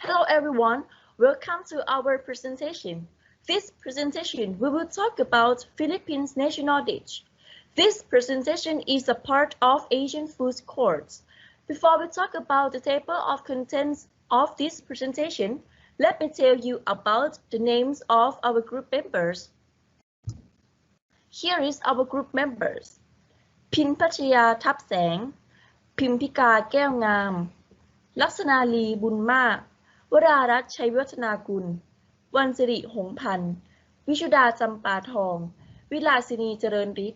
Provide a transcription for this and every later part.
Hello everyone, welcome to our presentation. This presentation we will talk about Philippines national dish. This presentation is a part of Asian food course. Before we talk about the table of contents of this presentation, let me tell you about the names of our group members. Here is our group members. Pinpathchaya Thubsaeng, Pimpika Kaewngam, Luksanalee Boonmark, Wararat Chaiwiwatthanakul, Wansiri Hongphan, Wichuda Champathong, Wilasinee Jaroenrit,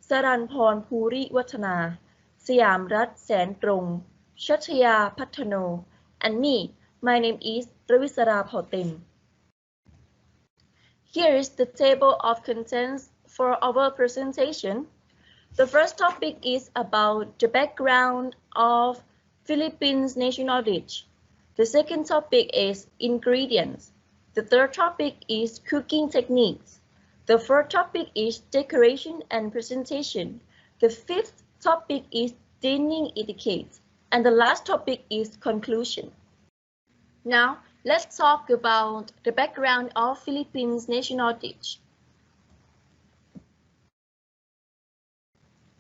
Saranporn Phooriwatthana, Siamrat Saentrong, Chatchaya Patthano, and me, my name is Rawisara Phaotem. Here is the table of contents for our presentation. The first topic is about the background of Philippines national dish. The second topic is ingredients. The third topic is cooking techniques. The fourth topic is decoration and presentation. The fifth topic is dining etiquette. And the last topic is conclusion. Now, let's talk about the background of Philippines national dish.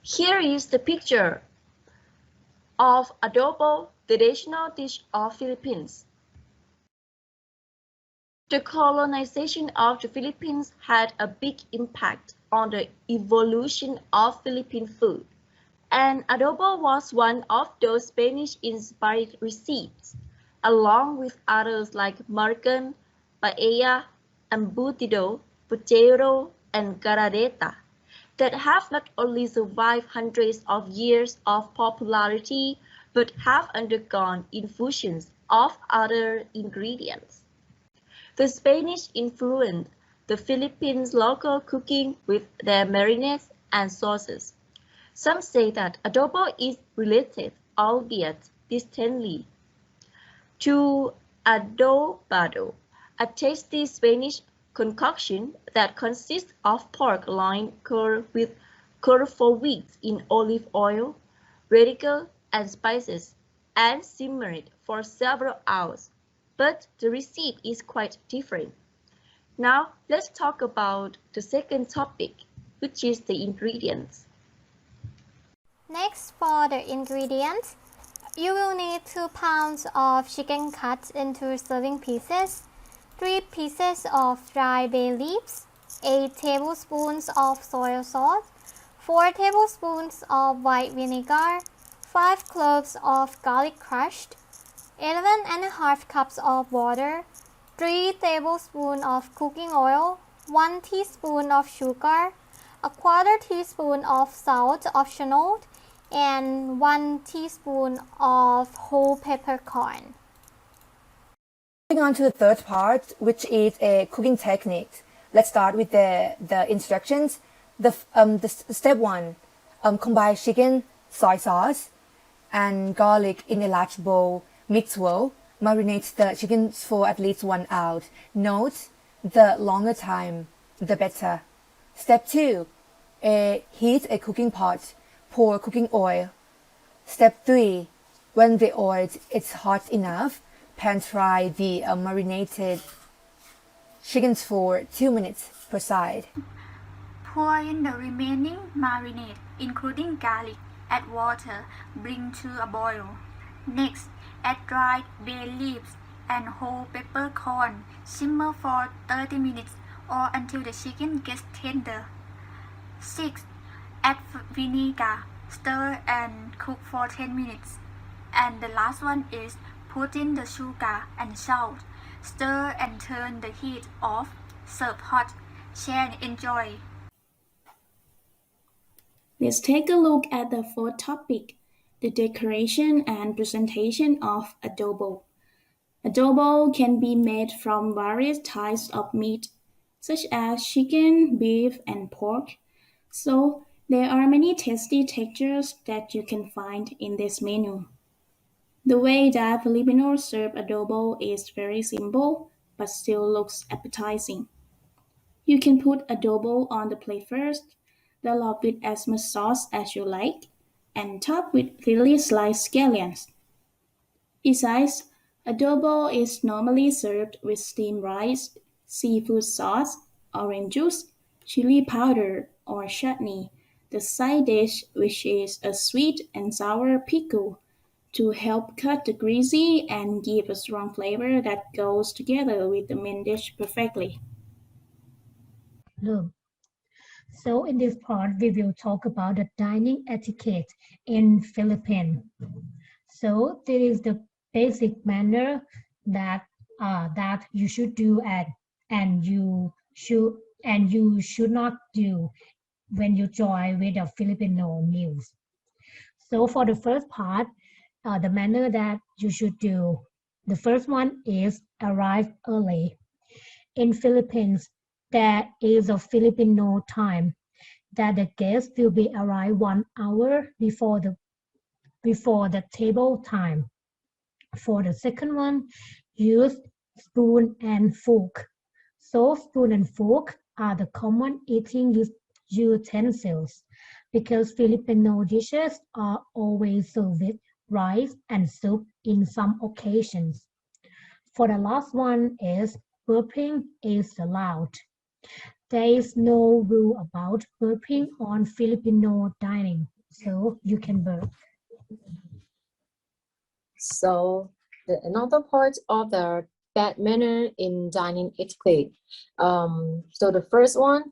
Here is the picture of adobo, the national dish of Philippines. The colonization of the Philippines had a big impact on the evolution of Philippine food, and adobo was one of those Spanish-inspired recipes, along with others like margan, paella, embutido, puchero, and garadeta, that have not only survived hundreds of years of popularity, but have undergone infusions of other ingredients. The Spanish influenced the Philippines' local cooking with their marinades and sauces. Some say that adobo is related, albeit distantly, to adobado, a tasty Spanish concoction that consists of pork loin cured for weeks in olive oil, radical, and spices, and simmered for several hours. But the recipe is quite different. Now let's talk about the second topic, which is the ingredients. Next, for the ingredients, you will need 2 pounds of chicken cut into serving pieces, 3 pieces of dry bay leaves, 8 tablespoons of soy sauce, 4 tablespoons of white vinegar, 5 cloves of garlic crushed, 11.5 cups of water, 3 tablespoons of cooking oil, 1 teaspoon of sugar, a quarter teaspoon of salt optional, and 1 teaspoon of whole peppercorn. Moving on to the third part, which is a cooking technique. Let's start with the instructions. The step 1, combine chicken, soy sauce, and garlic in a large bowl. Mix well. Marinate the chicken for at least 1 hour. Note, the longer time, the better. Step 2, heat a cooking pot. Pour cooking oil. Step 3, when the oil is hot enough, pan-fry the marinated chickens for 2 minutes per side. Pour in the remaining marinade, including garlic. Add water, bring to a boil. Next, add dried bay leaves and whole peppercorn. Simmer for 30 minutes or until the chicken gets tender. 6. Add vinegar, stir and cook for 10 minutes. And the last one is put in the sugar and salt. Stir and turn the heat off. Serve hot. Share and enjoy. Let's take a look at the fourth topic, the decoration and presentation of adobo. Adobo can be made from various types of meat, such as chicken, beef, and pork. So there are many tasty textures that you can find in this menu. The way that Filipinos serve adobo is very simple, but still looks appetizing. You can put adobo on the plate first, then love with as much sauce as you like, and top with thinly sliced scallions. Besides, Adobo is normally served with steamed rice, seafood sauce, orange juice, chili powder, or chutney. The side dish, which is a sweet and sour pickle, to help cut the greasy and give a strong flavor that goes together with the main dish perfectly. Look, so in this part, we will talk about the dining etiquette in Philippines. So this is the basic manner that that you should do and you should not do when you join with a Filipino meals. So for the first part, the manner that you should do, the first one is arrive early. In Philippines, there is a Filipino time that the guest will be arrived 1 hour before the table time. For the second one, use spoon and fork. So spoon and fork are the common eating utensils because Filipino dishes are always served with rice and soup in some occasions. For the last one is burping is allowed. There is no rule about burping on Filipino dining, so you can burp. So another part of the bad manner in dining etiquette. So the first one,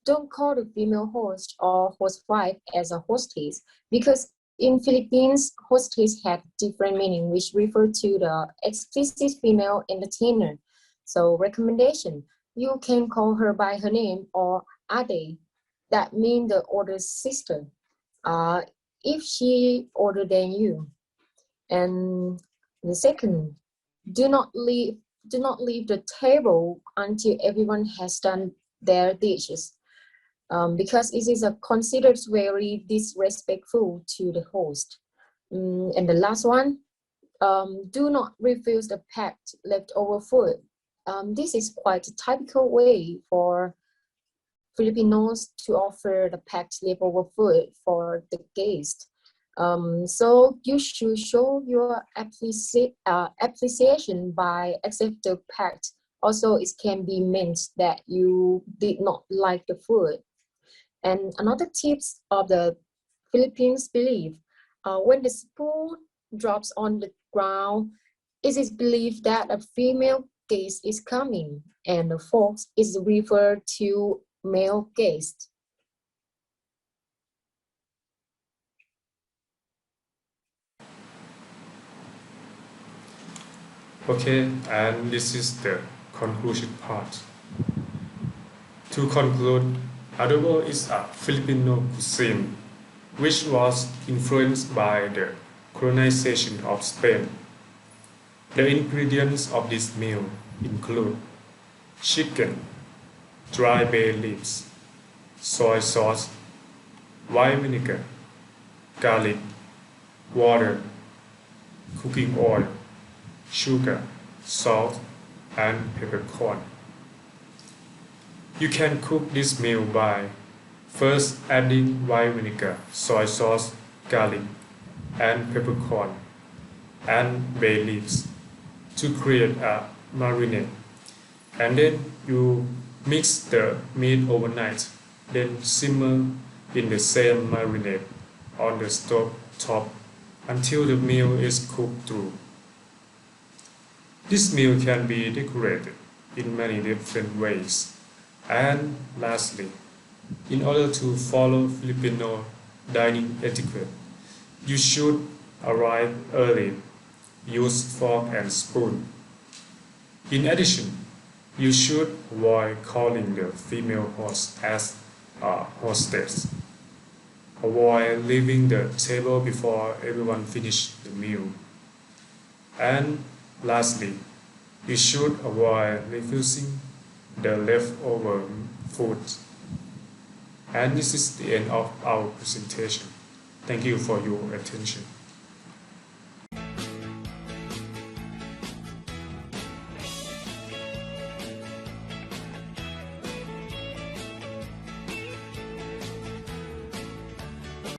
don't call the female host or host wife as a hostess because in Philippines, hostess have different meaning which refer to the explicit female entertainer. So recommendation, you can call her by her name or ade. That means the order's sister. If she older than you. And the second, do not leave the table until everyone has done their dishes, because it is considered very disrespectful to the host. And the last one, do not refuse the packed leftover food. This is quite a typical way for Filipinos to offer the packed leftover food for the guest. So you should show your appreciation by accepting the pact. Also, it can be meant that you did not like the food. And another tips of the Philippines belief, when the spoon drops on the ground, it is believed that a female guest is coming, and the fork is referred to male guest. Okay, and this is the conclusion part. To conclude, adobo is a Filipino cuisine which was influenced by the colonization of Spain. The ingredients of this meal include chicken, dry bay leaves, soy sauce, white vinegar, garlic, water, cooking oil, sugar, salt, and peppercorn. You can cook this meal by first adding white vinegar, soy sauce, garlic, and peppercorn, and bay leaves to create a marinade. And then you mix the meat overnight, then simmer in the same marinade on the stove top until the meal is cooked through. This meal can be decorated in many different ways. And lastly, in order to follow Filipino dining etiquette, you should arrive early, use fork and spoon. In addition, you should avoid calling the female host as a hostess. Avoid leaving the table before everyone finishes the meal. And lastly, you should avoid refusing the leftover food. And this is the end of our presentation. Thank you for your attention.